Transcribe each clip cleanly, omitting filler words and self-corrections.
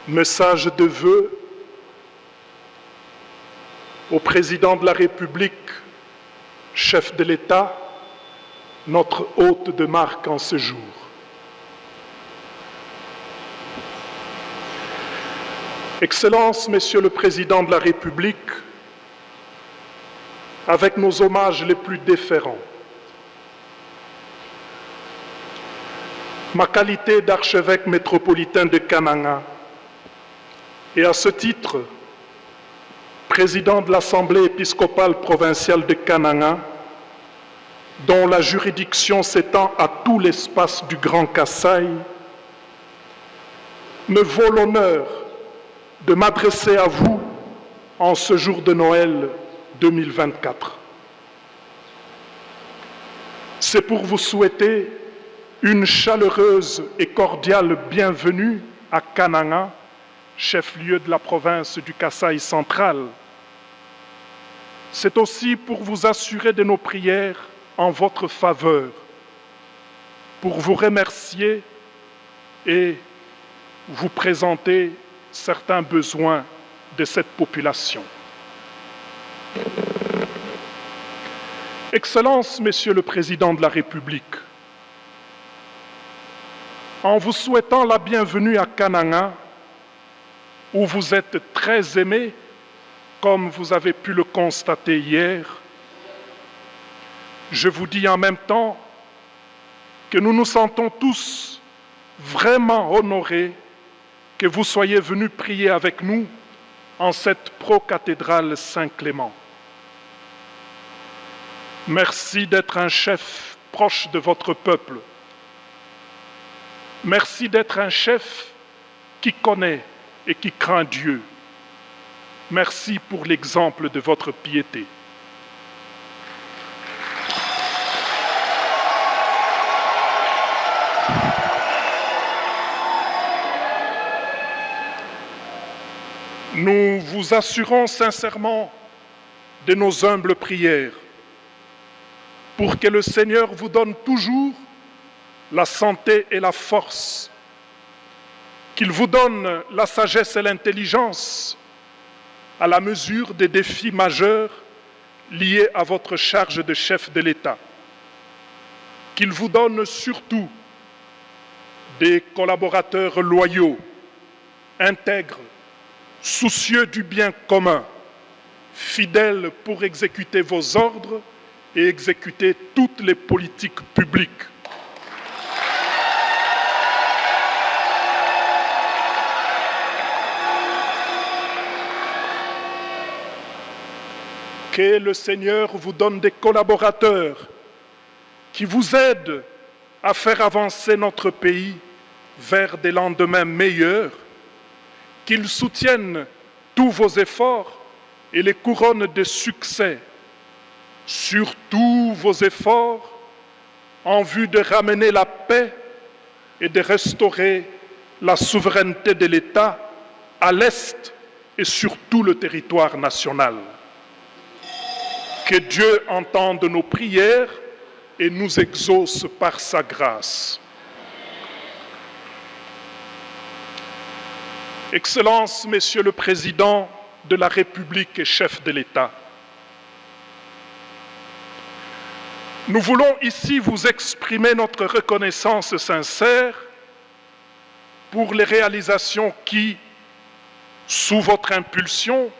Message de vœux au président de la République, chef de l'État, notre hôte de marque en ce jour. Excellences, Monsieur le Président de la République, avec nos hommages les plus déférents, ma qualité d'archevêque métropolitain de Kananga et à ce titre, président de l'Assemblée épiscopale provinciale de Kananga, dont la juridiction s'étend à tout l'espace du Grand Kasaï, me vaut l'honneur de m'adresser à vous en ce jour de Noël 2024. C'est pour vous souhaiter une chaleureuse et cordiale bienvenue à Kananga, chef-lieu de la province du Kasaï central. C'est aussi pour vous assurer de nos prières en votre faveur, pour vous remercier et vous présenter certains besoins de cette population. Excellences, Monsieur le Président de la République, en vous souhaitant la bienvenue à Kananga, où vous êtes très aimés, comme vous avez pu le constater hier, je vous dis en même temps que nous nous sentons tous vraiment honorés que vous soyez venus prier avec nous en cette procathédrale Saint-Clément. Merci d'être un chef proche de votre peuple. Merci d'être un chef qui connaît et qui craint Dieu. Merci pour l'exemple de votre piété. Nous vous assurons sincèrement de nos humbles prières pour que le Seigneur vous donne toujours la santé et la force, qu'il vous donne la sagesse et l'intelligence à la mesure des défis majeurs liés à votre charge de chef de l'État, qu'il vous donne surtout des collaborateurs loyaux, intègres, soucieux du bien commun, fidèles pour exécuter vos ordres et exécuter toutes les politiques publiques. Que le Seigneur vous donne des collaborateurs qui vous aident à faire avancer notre pays vers des lendemains meilleurs, qu'ils soutiennent tous vos efforts et les couronnent de succès sur tous vos efforts en vue de ramener la paix et de restaurer la souveraineté de l'État à l'Est et sur tout le territoire national. Que Dieu entende nos prières et nous exauce par sa grâce. Excellences, Messieurs le Président de la République et chef de l'État, nous voulons ici vous exprimer notre reconnaissance sincère pour les réalisations qui, sous votre impulsion,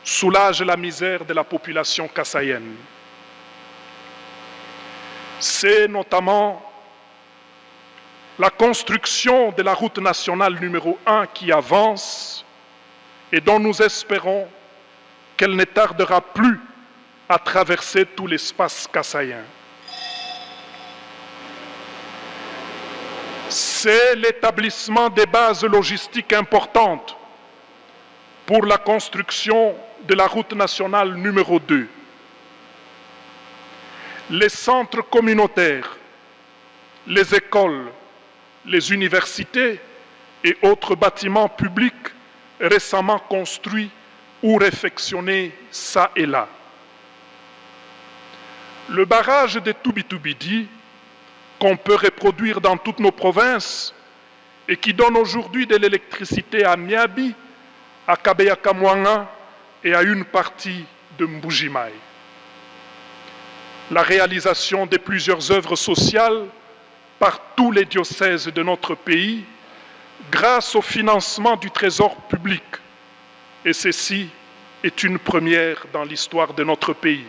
soulagent la misère de la population kassaïenne. C'est notamment la construction de la route nationale numéro 1 qui avance et dont nous espérons qu'elle ne tardera plus à traverser tout l'espace kassaïen. C'est l'établissement des bases logistiques importantes pour la construction de la route nationale numéro 2. Les centres communautaires, les écoles, les universités et autres bâtiments publics récemment construits ou réfectionnés ça et là. Le barrage de Toubitoubidi, qu'on peut reproduire dans toutes nos provinces, et qui donne aujourd'hui de l'électricité à Miabi, à Kabeya-Kamwanga et à une partie de Mbujimaï. La réalisation de plusieurs œuvres sociales par tous les diocèses de notre pays grâce au financement du Trésor public. Et ceci est une première dans l'histoire de notre pays.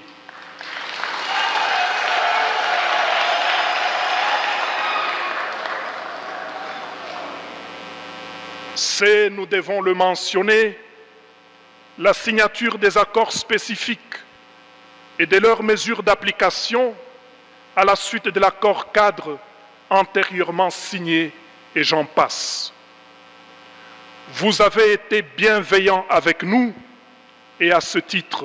C'est, nous devons le mentionner, la signature des accords spécifiques et de leurs mesures d'application à la suite de l'accord cadre antérieurement signé, et j'en passe. Vous avez été bienveillants avec nous et à ce titre,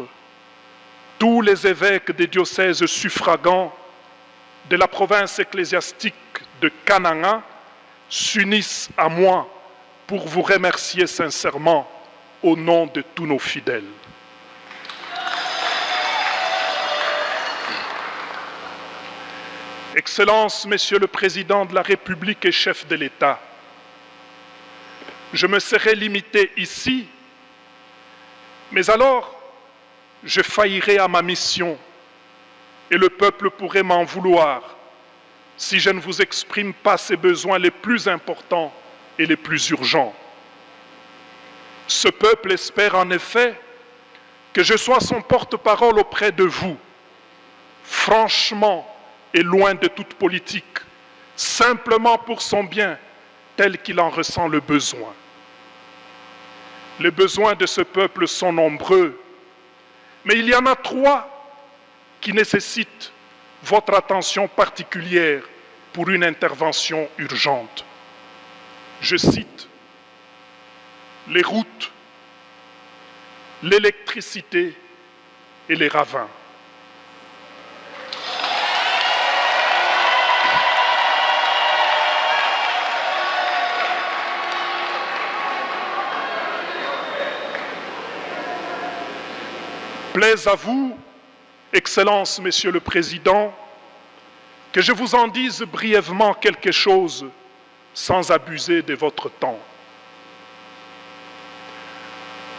tous les évêques des diocèses suffragants de la province ecclésiastique de Kananga s'unissent à moi pour vous remercier sincèrement au nom de tous nos fidèles. Excellences, Monsieur le Président de la République et chef de l'État, je me serais limité ici, mais alors je faillirais à ma mission et le peuple pourrait m'en vouloir si je ne vous exprime pas ses besoins les plus importants et les plus urgents. Ce peuple espère en effet que je sois son porte-parole auprès de vous, franchement et loin de toute politique, simplement pour son bien, tel qu'il en ressent le besoin. Les besoins de ce peuple sont nombreux, mais il y en a 3 qui nécessitent votre attention particulière pour une intervention urgente. Je cite les routes, l'électricité et les ravins. Plaise à vous, Excellences, Monsieur le Président, que je vous en dise brièvement quelque chose sans abuser de votre temps.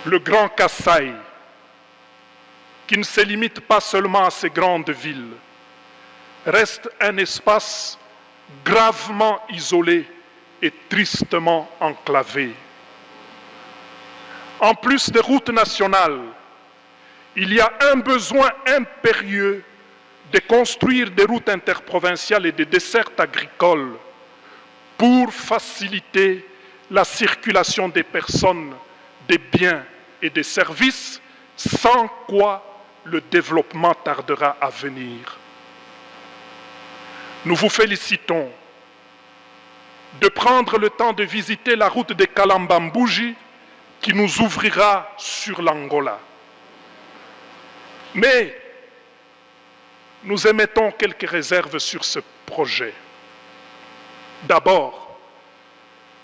Le Grand Kasaï, qui ne se limite pas seulement à ces grandes villes, reste un espace gravement isolé et tristement enclavé. En plus des routes nationales, il y a un besoin impérieux de construire des routes interprovinciales et des dessertes agricoles pour faciliter la circulation des personnes, des biens et des services, sans quoi le développement tardera à venir. Nous vous félicitons de prendre le temps de visiter la route de Kalamba-Mbuji qui nous ouvrira sur l'Angola. Mais nous émettons quelques réserves sur ce projet. D'abord,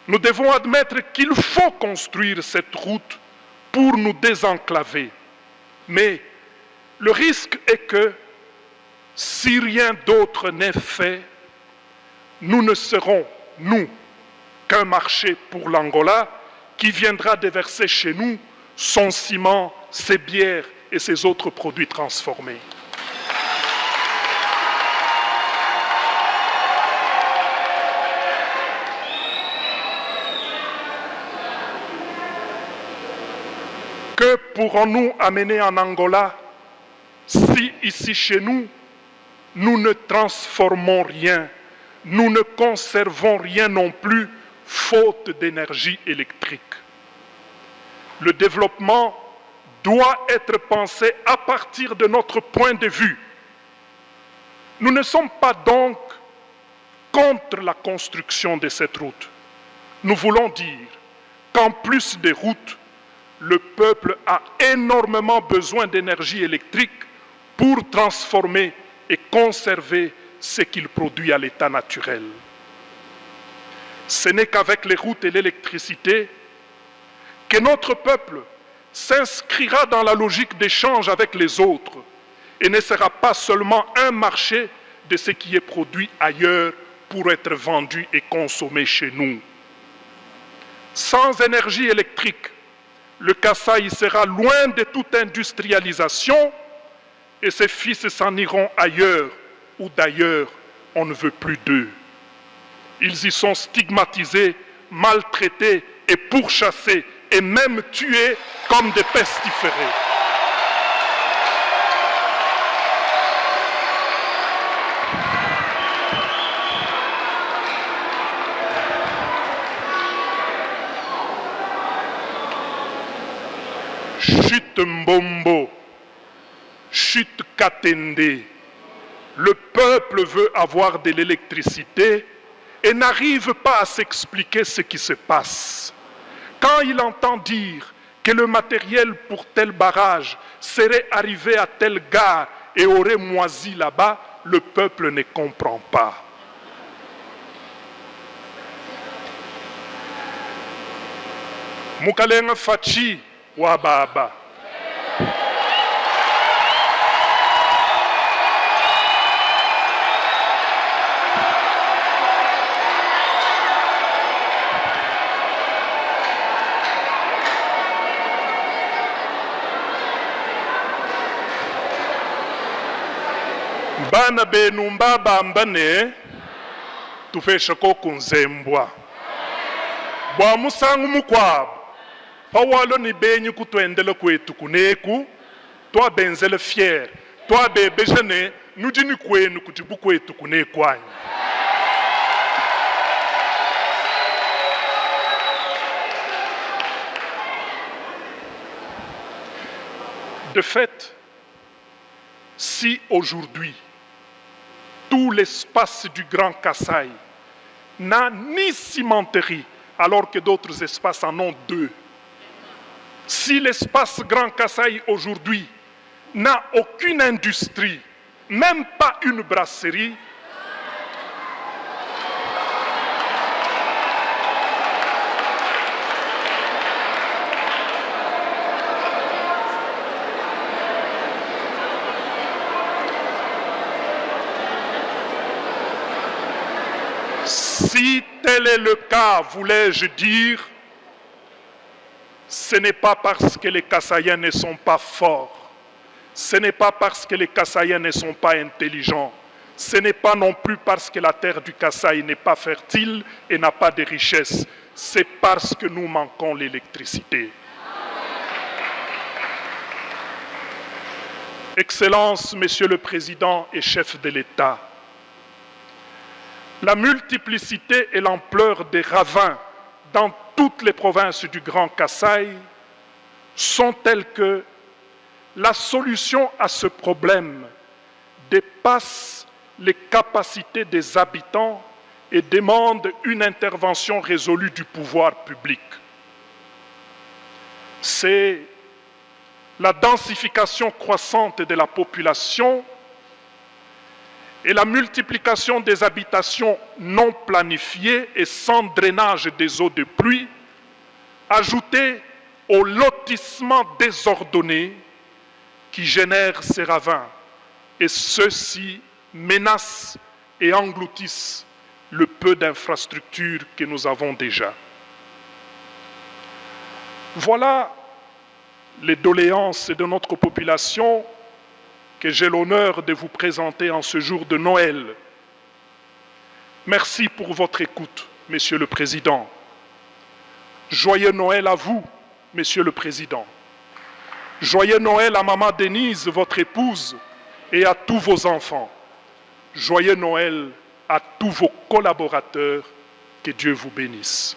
nous devons admettre qu'il faut construire cette route pour nous désenclaver. Mais le risque est que, si rien d'autre n'est fait, nous ne serons, nous, qu'un marché pour l'Angola qui viendra déverser chez nous son ciment, ses bières et ses autres produits transformés. Que pourrons-nous amener en Angola si, ici chez nous, nous ne transformons rien, nous ne conservons rien non plus, faute d'énergie électrique? Le développement doit être pensé à partir de notre point de vue. Nous ne sommes pas donc contre la construction de cette route. Nous voulons dire qu'en plus des routes, le peuple a énormément besoin d'énergie électrique pour transformer et conserver ce qu'il produit à l'état naturel. Ce n'est qu'avec les routes et l'électricité que notre peuple s'inscrira dans la logique d'échange avec les autres et ne sera pas seulement un marché de ce qui est produit ailleurs pour être vendu et consommé chez nous. Sans énergie électrique, le Kasaï sera loin de toute industrialisation et ses fils s'en iront ailleurs, où d'ailleurs on ne veut plus d'eux. Ils y sont stigmatisés, maltraités et pourchassés et même tués comme des pestiférés. Chute Mbombo, chute Katende. Le peuple veut avoir de l'électricité et n'arrive pas à s'expliquer ce qui se passe. Quand il entend dire que le matériel pour tel barrage serait arrivé à telle gare et aurait moisi là-bas, le peuple ne comprend pas. Mukalenga Fachi Wababa. Bana benu mbabambane tufesha ko kunzembwa bwa musangu mukwabo pawalo ni benyi kutwendele kwetu kuneku twabenzele fier twabebejane nudini kwenu kutibu kwetu kunekwanyi. De fait, si aujourd'hui tout l'espace du Grand Kasaï n'a ni cimenterie, alors que d'autres espaces en ont deux. Si l'espace Grand Kasaï aujourd'hui n'a aucune industrie, même pas une brasserie, si tel est le cas, voulais-je dire, ce n'est pas parce que les Kasaïens ne sont pas forts, ce n'est pas parce que les Kasaïens ne sont pas intelligents, ce n'est pas non plus parce que la terre du Kasaï n'est pas fertile et n'a pas de richesse, c'est parce que nous manquons l'électricité. Excellences, Monsieur le Président et chef de l'État, la multiplicité et l'ampleur des ravins dans toutes les provinces du Grand Kasaï sont telles que la solution à ce problème dépasse les capacités des habitants et demande une intervention résolue du pouvoir public. C'est la densification croissante de la population et la multiplication des habitations non planifiées et sans drainage des eaux de pluie, ajoutées au lotissement désordonné qui génère ces ravins, et ceux-ci menacent et engloutissent le peu d'infrastructures que nous avons déjà. Voilà les doléances de notre population que j'ai l'honneur de vous présenter en ce jour de Noël. Merci pour votre écoute, Monsieur le Président. Joyeux Noël à vous, Monsieur le Président. Joyeux Noël à Maman Denise, votre épouse, et à tous vos enfants. Joyeux Noël à tous vos collaborateurs. Que Dieu vous bénisse.